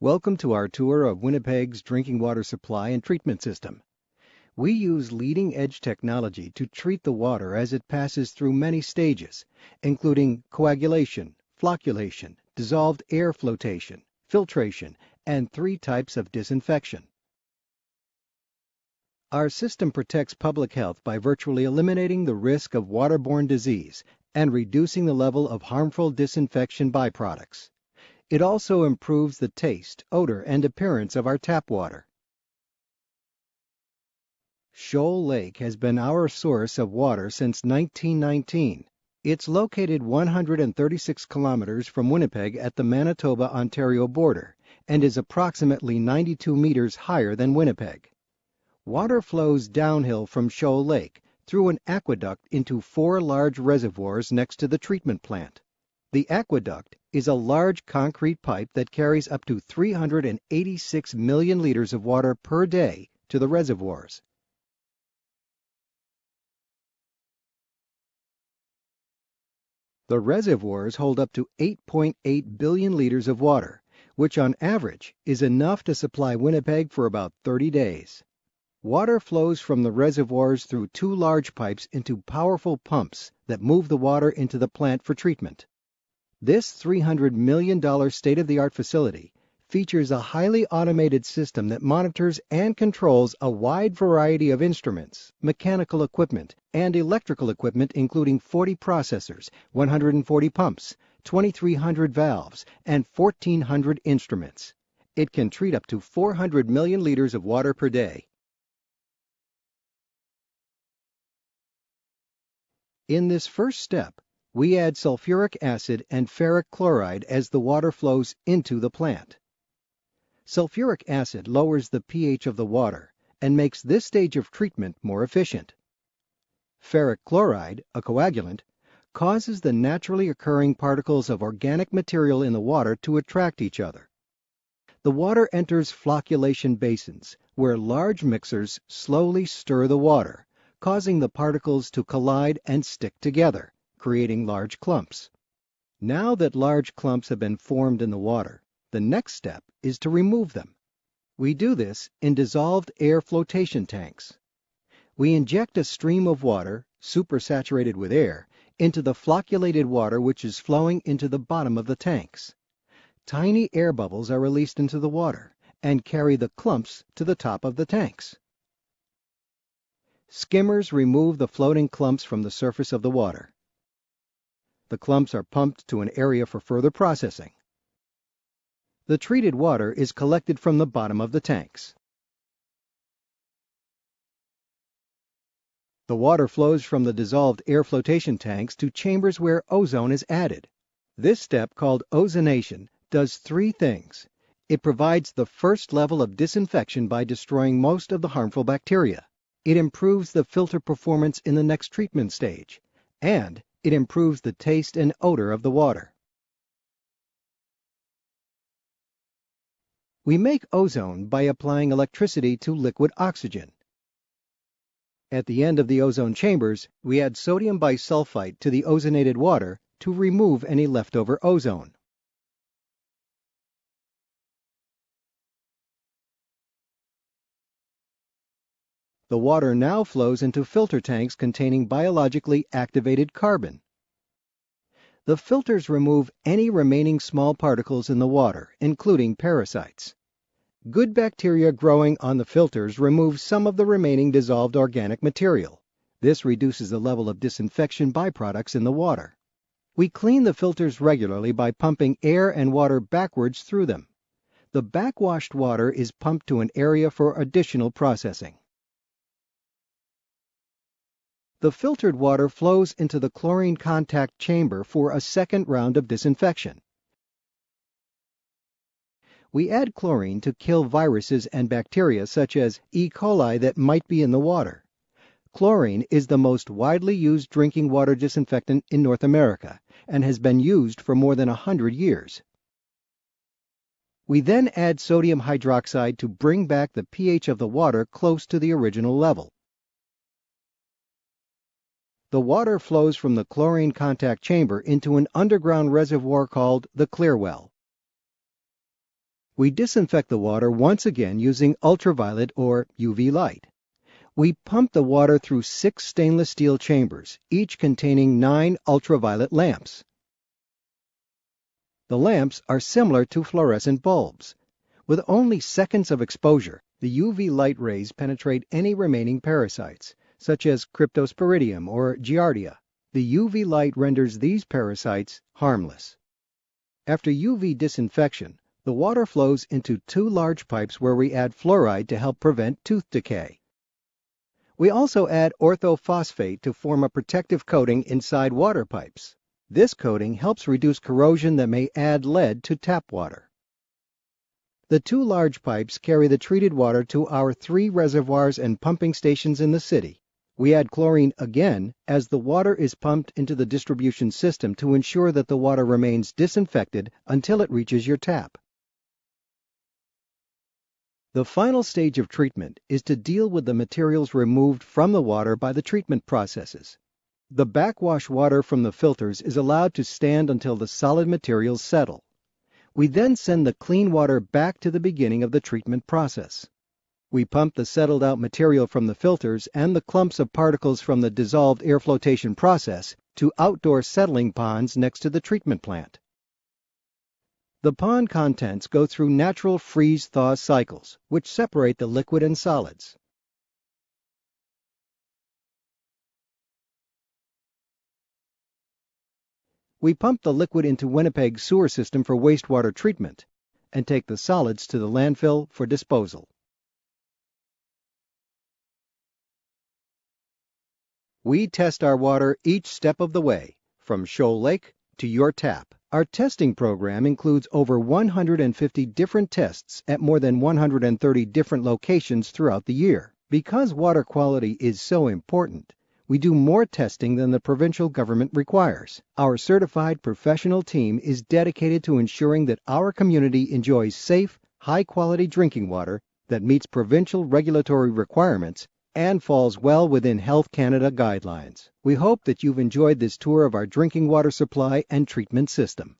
Welcome to our tour of Winnipeg's drinking water supply and treatment system. We use leading-edge technology to treat the water as it passes through many stages, including coagulation, flocculation, dissolved air flotation, filtration, and 3 types of disinfection. Our system protects public health by virtually eliminating the risk of waterborne disease and reducing the level of harmful disinfection byproducts. It also improves the taste, odor, and appearance of our tap water. Shoal Lake has been our source of water since 1919. It's located 136 kilometers from Winnipeg at the Manitoba-Ontario border and is approximately 92 meters higher than Winnipeg. Water flows downhill from Shoal Lake through an aqueduct into 4 large reservoirs next to the treatment plant. The aqueduct is a large concrete pipe that carries up to 386 million liters of water per day to the reservoirs. The reservoirs hold up to 8.8 billion liters of water, which on average is enough to supply Winnipeg for about 30 days. Water flows from the reservoirs through 2 large pipes into powerful pumps that move the water into the plant for treatment. This $300 million state-of-the-art facility features a highly automated system that monitors and controls a wide variety of instruments, mechanical equipment, and electrical equipment including 40 processors, 140 pumps, 2,300 valves, and 1,400 instruments. It can treat up to 400 million liters of water per day. In this first step, we add sulfuric acid and ferric chloride as the water flows into the plant. Sulfuric acid lowers the pH of the water and makes this stage of treatment more efficient. Ferric chloride, a coagulant, causes the naturally occurring particles of organic material in the water to attract each other. The water enters flocculation basins, where large mixers slowly stir the water, causing the particles to collide and stick together, creating large clumps. Now that large clumps have been formed in the water, the next step is to remove them. We do this in dissolved air flotation tanks. We inject a stream of water, supersaturated with air, into the flocculated water which is flowing into the bottom of the tanks. Tiny air bubbles are released into the water and carry the clumps to the top of the tanks. Skimmers remove the floating clumps from the surface of the water. The clumps are pumped to an area for further processing. The treated water is collected from the bottom of the tanks. The water flows from the dissolved air flotation tanks to chambers where ozone is added. This step, called ozonation, does 3 things. It provides the first level of disinfection by destroying most of the harmful bacteria. It improves the filter performance in the next treatment stage, and it improves the taste and odor of the water. We make ozone by applying electricity to liquid oxygen. At the end of the ozone chambers, we add sodium bisulfite to the ozonated water to remove any leftover ozone. The water now flows into filter tanks containing biologically activated carbon. The filters remove any remaining small particles in the water, including parasites. Good bacteria growing on the filters remove some of the remaining dissolved organic material. This reduces the level of disinfection byproducts in the water. We clean the filters regularly by pumping air and water backwards through them. The backwashed water is pumped to an area for additional processing. The filtered water flows into the chlorine contact chamber for a second round of disinfection. We add chlorine to kill viruses and bacteria such as E. coli that might be in the water. Chlorine is the most widely used drinking water disinfectant in North America and has been used for more than 100 years. We then add sodium hydroxide to bring back the pH of the water close to the original level. The water flows from the chlorine contact chamber into an underground reservoir called the clear well. We disinfect the water once again using ultraviolet or UV light. We pump the water through 6 stainless steel chambers, each containing 9 ultraviolet lamps. The lamps are similar to fluorescent bulbs. With only seconds of exposure, the UV light rays penetrate any remaining parasites, such as Cryptosporidium or Giardia. The UV light renders these parasites harmless. After UV disinfection, the water flows into 2 large pipes where we add fluoride to help prevent tooth decay. We also add orthophosphate to form a protective coating inside water pipes. This coating helps reduce corrosion that may add lead to tap water. The 2 large pipes carry the treated water to our 3 reservoirs and pumping stations in the city. We add chlorine again as the water is pumped into the distribution system to ensure that the water remains disinfected until it reaches your tap. The final stage of treatment is to deal with the materials removed from the water by the treatment processes. The backwash water from the filters is allowed to stand until the solid materials settle. We then send the clean water back to the beginning of the treatment process. We pump the settled out material from the filters and the clumps of particles from the dissolved air flotation process to outdoor settling ponds next to the treatment plant. The pond contents go through natural freeze-thaw cycles, which separate the liquid and solids. We pump the liquid into Winnipeg's sewer system for wastewater treatment and take the solids to the landfill for disposal. We test our water each step of the way, from Shoal Lake to your tap. Our testing program includes over 150 different tests at more than 130 different locations throughout the year. Because water quality is so important, we do more testing than the provincial government requires. Our certified professional team is dedicated to ensuring that our community enjoys safe, high-quality drinking water that meets provincial regulatory requirements and falls well within Health Canada guidelines. We hope that you've enjoyed this tour of our drinking water supply and treatment system.